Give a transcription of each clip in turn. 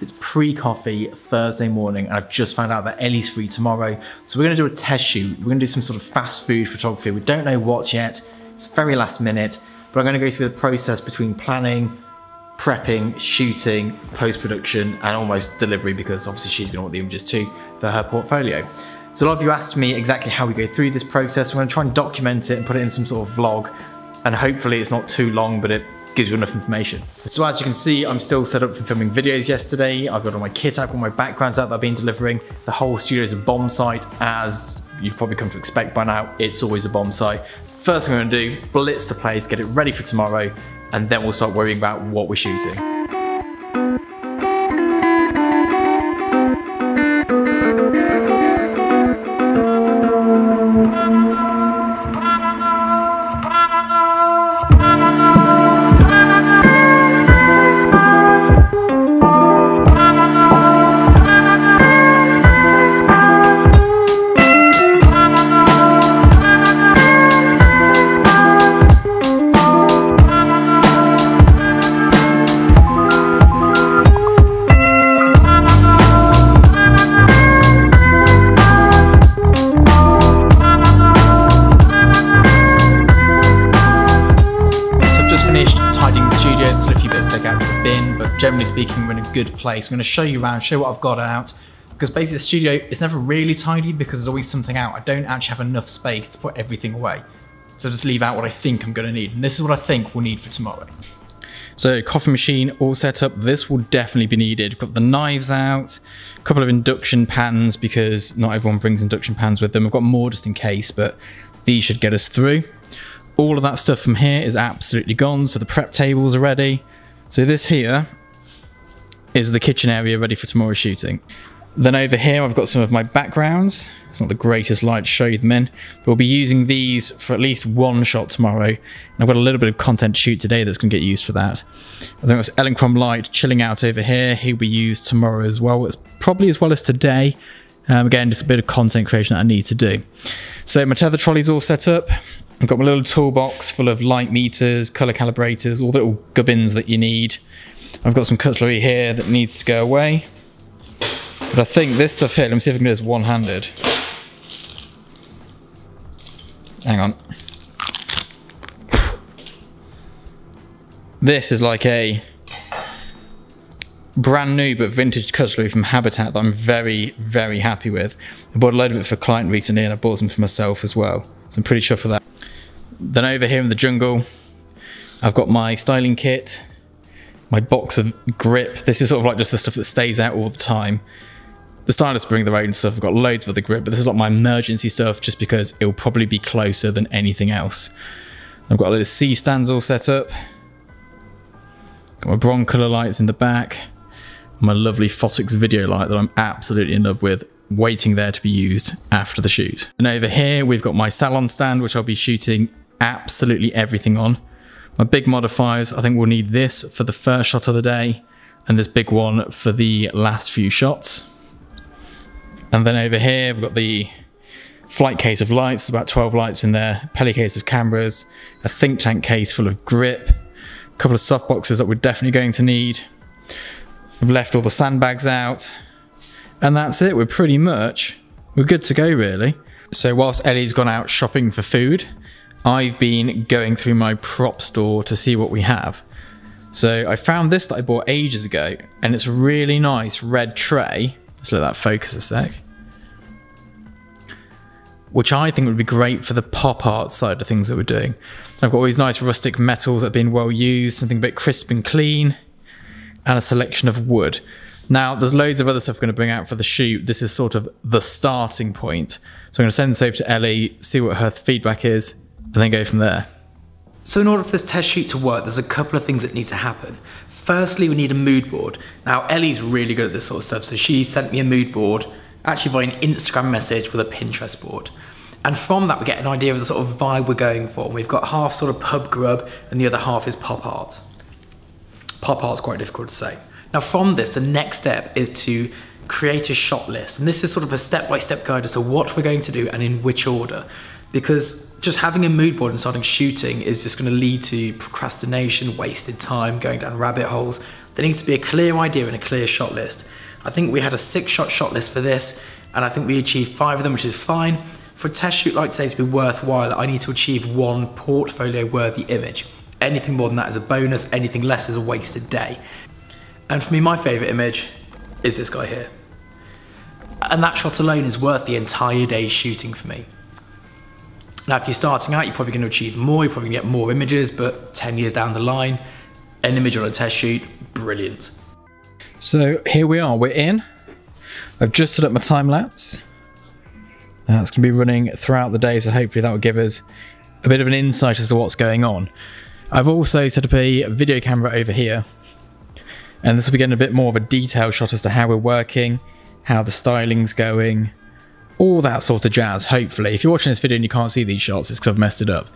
It's pre-coffee Thursday morning and I've just found out that Ellie's free tomorrow. So we're gonna do a test shoot. We're gonna do some sort of fast food photography. We don't know what yet. It's very last minute, but I'm gonna go through the process between planning, prepping, shooting, post-production, and almost delivery, because obviously she's gonna want the images too for her portfolio. So a lot of you asked me exactly how we go through this process. We're gonna try and document it and put it in some sort of vlog, and hopefully it's not too long, but it gives you enough information. So as you can see, I'm still set up for filming videos yesterday. I've got all my kit out, all my backgrounds out that I've been delivering. The whole studio is a bomb site, as you've probably come to expect by now. It's always a bomb site. First thing I'm gonna do, blitz the place, get it ready for tomorrow, and then we'll start worrying about what we're shooting. Generally speaking, we're in a good place. I'm going to show you around, show what I've got out, because basically the studio is never really tidy because there's always something out. I don't actually have enough space to put everything away. So I just leave out what I think I'm going to need. And this is what I think we'll need for tomorrow. So coffee machine all set up. This will definitely be needed. Got the knives out, a couple of induction pans because not everyone brings induction pans with them. I've got more just in case, but these should get us through. All of that stuff from here is absolutely gone. So the prep tables are ready. So this here is the kitchen area ready for tomorrow's shooting. Then over here I've got some of my backgrounds. It's not the greatest light to show you them in, but we'll be using these for at least one shot tomorrow. And I've got a little bit of content to shoot today that's going to get used for that. I think it's Elinchrom Light chilling out over here. He'll be used tomorrow as well. It's probably as well as today. Again, just a bit of content creation that I need to do. So my tether trolley's all set up. I've got my little toolbox full of light meters, color calibrators, all the little gubbins that you need. I've got some cutlery here that needs to go away. But I think this stuff here, let me see if I can do this one-handed. Hang on. This is like a brand new but vintage cutlery from Habitat that I'm very, very happy with. I bought a load of it for a client recently and I bought some for myself as well. So I'm pretty chuffed with that. Then over here in the jungle, I've got my styling kit, my box of grip. This is sort of like just the stuff that stays out all the time. The stylists bring their own stuff. I've got loads of the grip, but this is like my emergency stuff just because it'll probably be closer than anything else. I've got a little C stands all set up. Got my broncolor lights in the back. My lovely Photix video light that I'm absolutely in love with, waiting there to be used after the shoot. And over here, we've got my salon stand, which I'll be shooting absolutely everything on. My big modifiers, I think we'll need this for the first shot of the day and this big one for the last few shots. And then over here, we've got the flight case of lights, about 12 lights in there, Peli case of cameras, a think tank case full of grip, a couple of soft boxes that we're definitely going to need. We've left all the sandbags out, and that's it. We're good to go really. So whilst Ellie's gone out shopping for food, I've been going through my prop store to see what we have. So I found this that I bought ages ago, and it's a really nice red tray. Let's let that focus a sec. Which I think would be great for the pop art side of things that we're doing. I've got all these nice rustic metals that have been well used, something a bit crisp and clean, and a selection of wood. Now, there's loads of other stuff we're going to bring out for the shoot. This is sort of the starting point. So I'm going to send this over to Ellie, see what her feedback is, and then go from there. So in order for this test shoot to work, there's a couple of things that need to happen. Firstly, we need a mood board. Now, Ellie's really good at this sort of stuff, so she sent me a mood board, actually via an Instagram message with a Pinterest board. And from that, we get an idea of the sort of vibe we're going for. We've got half sort of pub grub, and the other half is pop art. Pop art's quite difficult to say. Now from this, the next step is to create a shot list. And this is sort of a step-by-step guide as to what we're going to do and in which order. Because just having a mood board and starting shooting is just going to lead to procrastination, wasted time, going down rabbit holes. There needs to be a clear idea and a clear shot list. I think we had a 6-shot shot list for this, and I think we achieved 5 of them, which is fine. For a test shoot like today to be worthwhile, I need to achieve 1 portfolio-worthy image. Anything more than that is a bonus, anything less is a wasted day. And for me, my favourite image is this guy here. And that shot alone is worth the entire day's shooting for me. Now, if you're starting out, you're probably going to achieve more, you're probably going to get more images, but 10 years down the line, an image on a test shoot, brilliant. So here we are, we're in. I've just set up my time lapse. It's going to be running throughout the day, so hopefully that will give us a bit of an insight as to what's going on. I've also set up a video camera over here, and this will be getting a bit more of a detailed shot as to how we're working, how the styling's going, all that sort of jazz, hopefully. If you're watching this video and you can't see these shots, it's because I've messed it up.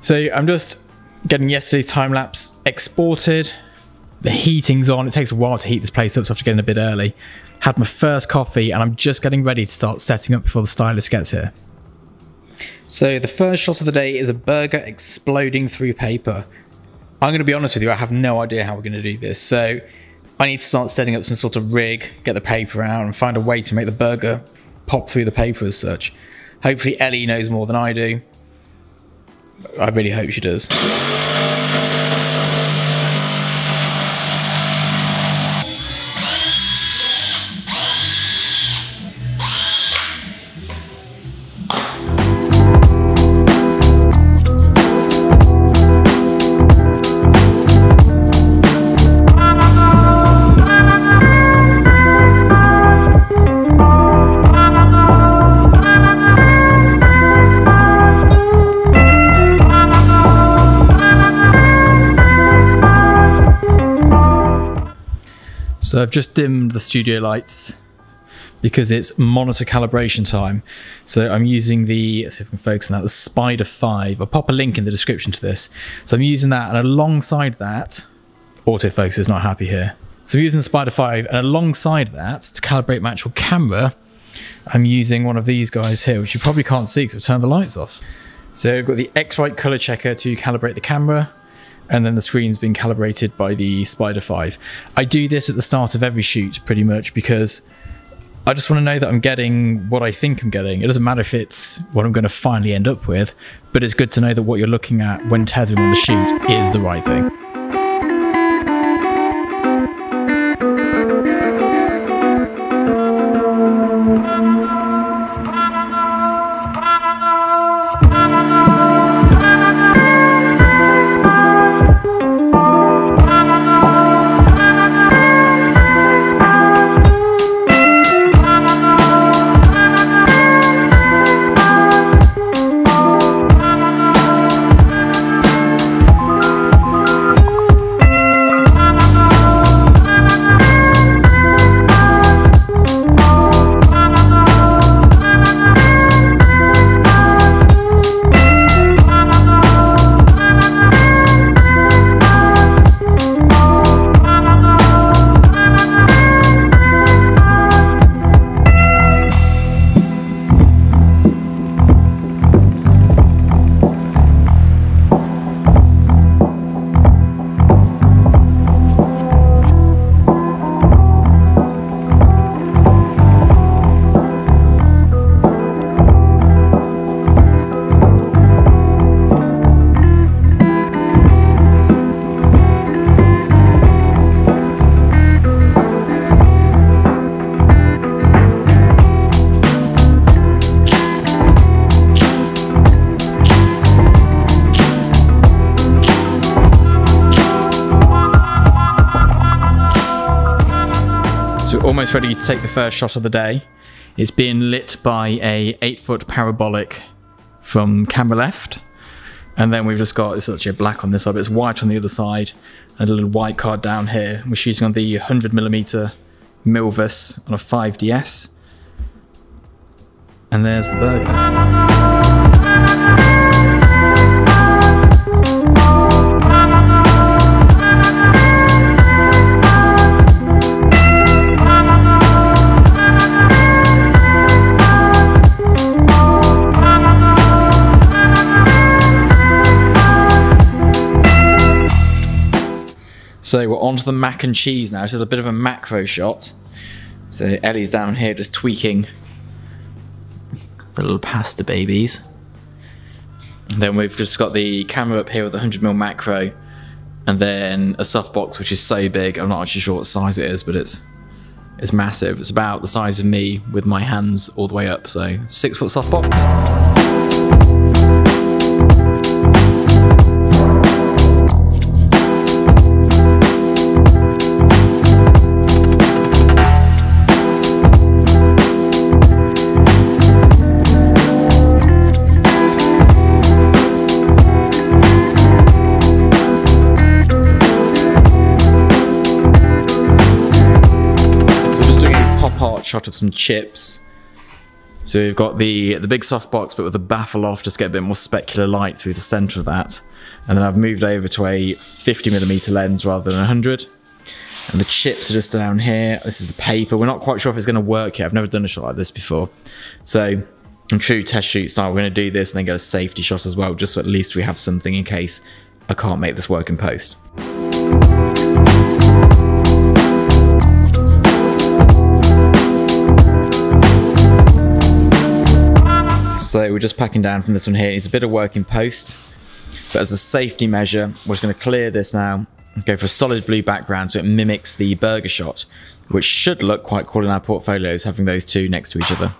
So I'm just getting yesterday's time-lapse exported. The heating's on. It takes a while to heat this place up, so I have to get in a bit early. Had my first coffee, and I'm just getting ready to start setting up before the stylist gets here. So the first shot of the day is a burger exploding through paper. I'm going to be honest with you, I have no idea how we're going to do this. So I need to start setting up some sort of rig, get the paper out, and find a way to make the burger pop through the paper as such. Hopefully Ellie knows more than I do. I really hope she does. So I've just dimmed the studio lights because it's monitor calibration time. So I'm using the, let's see if I can focus on that, the Spider 5. I'll pop a link in the description to this. So I'm using that, and alongside that, autofocus is not happy here. So I'm using the Spider 5, and alongside that, to calibrate my actual camera, I'm using one of these guys here, which you probably can't see because I've turned the lights off. So I've got the X-Rite color checker to calibrate the camera, and then the screen's been calibrated by the Spider 5. I do this at the start of every shoot pretty much because I just want to know that I'm getting what I think I'm getting. It doesn't matter if it's what I'm going to finally end up with, but it's good to know that what you're looking at when tethering on the shoot is the right thing. So we're almost ready to take the first shot of the day. It's being lit by a 8-foot parabolic from camera left. And then we've just got, it's actually black on this side, but it's white on the other side. And a little white card down here. We're shooting on the 100mm Milvus on a 5DS. And there's the burger. So we're on to the mac and cheese now. This is a bit of a macro shot. So Ellie's down here just tweaking the little pasta babies. And then we've just got the camera up here with a 100mm macro, and then a softbox which is so big, I'm not actually sure what size it is, but it's massive. It's about the size of me with my hands all the way up, so 6 foot softbox. Shot of some chips. So we've got the big softbox, but with the baffle off, just get a bit more specular light through the center of that. And then I've moved over to a 50mm lens rather than 100. And the chips are just down here. This is the paper. We're not quite sure if it's going to work yet. I've never done a shot like this before. So in true test shoot style, we're going to do this and then get a safety shot as well, just so at least we have something in case I can't make this work in post. So we're just packing down from this one here. It's a bit of work in post, but as a safety measure, we're just going to clear this now and go for a solid blue background so it mimics the burger shot, which should look quite cool in our portfolios, having those two next to each other.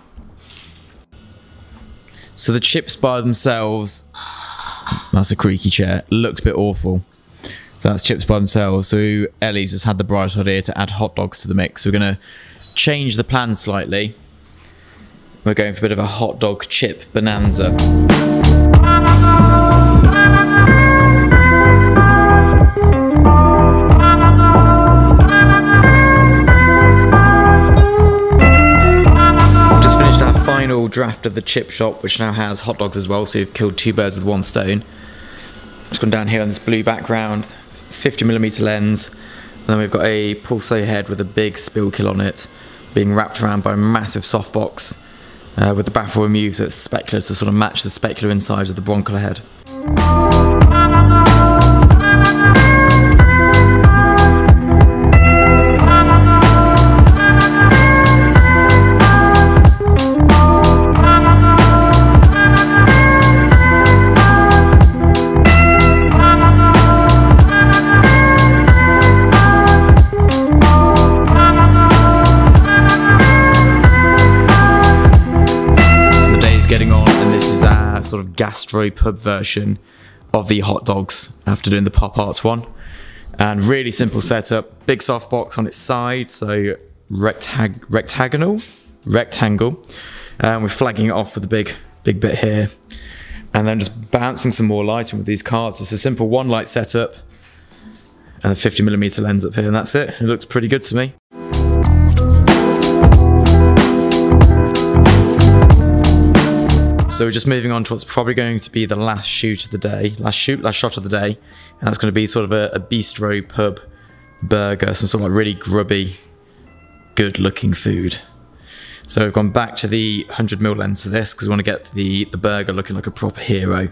So the chips by themselves, that's a creaky chair, looked a bit awful. So that's chips by themselves. So Ellie's just had the bright idea to add hot dogs to the mix. So we're going to change the plan slightly. We're going for a bit of a hot dog chip bonanza. Just finished our final draft of the chip shop, which now has hot dogs as well, so we've killed 2 birds with 1 stone. Just gone down here on this blue background, 50mm lens, and then we've got a Pulso head with a big spill kill on it, being wrapped around by a massive softbox. With the baffle removed so it's specular to sort of match the specular insides of the broncolor head. Sort of gastro pub version of the hot dogs after doing the pop art one. And really simple setup, big softbox on its side, so rectangle, and we're flagging it off with a big bit here, and then just bouncing some more lighting with these cards. It's a simple 1 light setup and a 50mm lens up here, and that's it. It looks pretty good to me. So we're just moving on to what's probably going to be the last shoot of the day, last shot of the day, and that's going to be sort of a bistro pub burger, some sort of like really grubby, good looking food. So we've gone back to the 100mm lens for this because we want to get the burger looking like a proper hero.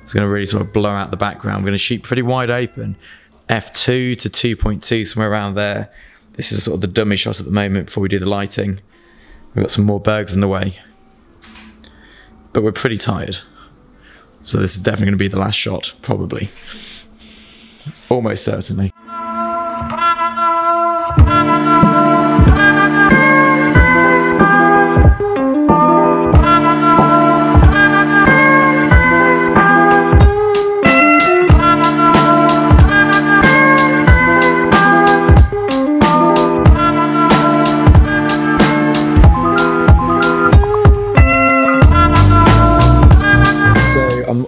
It's going to really sort of blur out the background. We're going to shoot pretty wide open, f2 to 2.2, somewhere around there. This is sort of the dummy shot at the moment before we do the lighting. We've got some more burgers in the way. But we're pretty tired. So this is definitely going to be the last shot, probably. Almost certainly.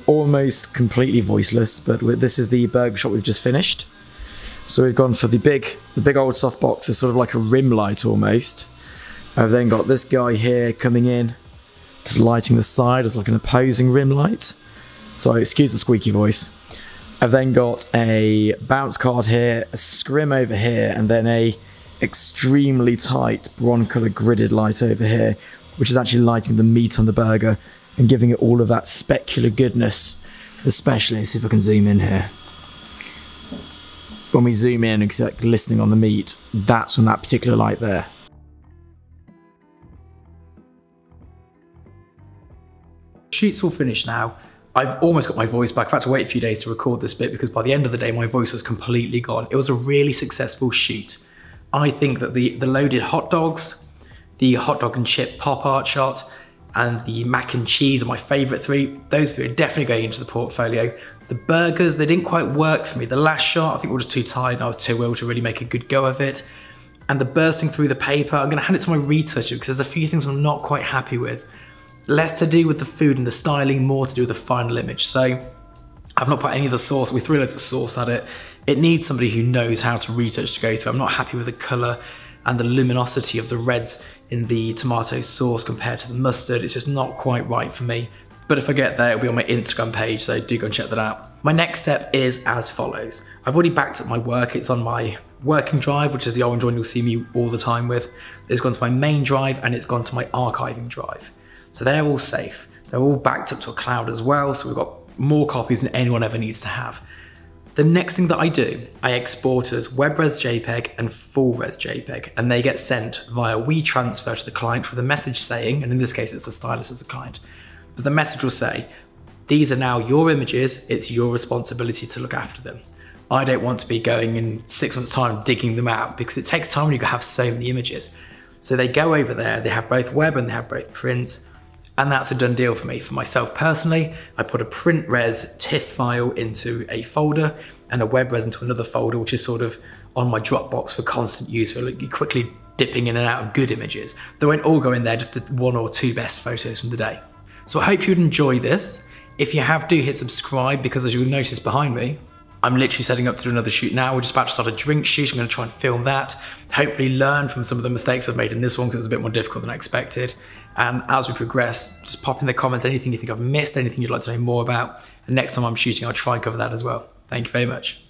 Almost completely voiceless, but this is the burger shot we've just finished. So we've gone for the big old softbox as sort of like a rim light almost. I've then got this guy here coming in, just lighting the side as like an opposing rim light. Sorry, excuse the squeaky voice. I've then got a bounce card here, a scrim over here, and then a extremely tight broncolor gridded light over here, which is actually lighting the meat on the burger and giving it all of that specular goodness. Especially, see if I can zoom in here. when we zoom in and it's like listening on the meat, that's from that particular light there. Shoot's all finished now. I've almost got my voice back. I've had to wait a few days to record this bit because by the end of the day, my voice was completely gone. It was a really successful shoot. I think that the loaded hot dogs, the hot dog and chip pop art shot, and the mac and cheese are my favourite three. Those three are definitely going into the portfolio. The burgers, they didn't quite work for me. The last shot, I think we were just too tired and I was too ill to really make a good go of it. And the bursting through the paper, I'm gonna hand it to my retoucher because there's a few things I'm not quite happy with. Less to do with the food and the styling, more to do with the final image. So I've not put any of the sauce, we threw loads of sauce at it. It needs somebody who knows how to retouch to go through. I'm not happy with the colour and the luminosity of the reds in the tomato sauce compared to the mustard. It's just not quite right for me. But if I get there, it'll be on my Instagram page, so do go and check that out. My next step is as follows. I've already backed up my work. It's on my working drive, which is the orange one you'll see me all the time with. It's gone to my main drive and it's gone to my archiving drive. So they're all safe. They're all backed up to a cloud as well, so we've got more copies than anyone ever needs to have. The next thing that I do, I export as WebRes JPEG and FullRes JPEG, and they get sent via WeTransfer to the client with a message saying, and in this case it's the stylist as the client, but the message will say, these are now your images, it's your responsibility to look after them. I don't want to be going in 6 months' time digging them out because it takes time when you have so many images. So they go over there, they have both web and they have both print. And that's a done deal for me. For myself personally, I put a print res TIFF file into a folder and a web res into another folder, which is sort of on my Dropbox for constant use, for like quickly dipping in and out of good images. They won't all go in there, just the 1 or 2 best photos from the day. So I hope you'd enjoy this. If you have, do hit subscribe because as you'll notice behind me, I'm literally setting up to do another shoot now. We're just about to start a drink shoot. I'm going to try and film that. Hopefully learn from some of the mistakes I've made in this one because it was a bit more difficult than I expected. And as we progress, just pop in the comments anything you think I've missed, anything you'd like to know more about. And next time I'm shooting, I'll try and cover that as well. Thank you very much.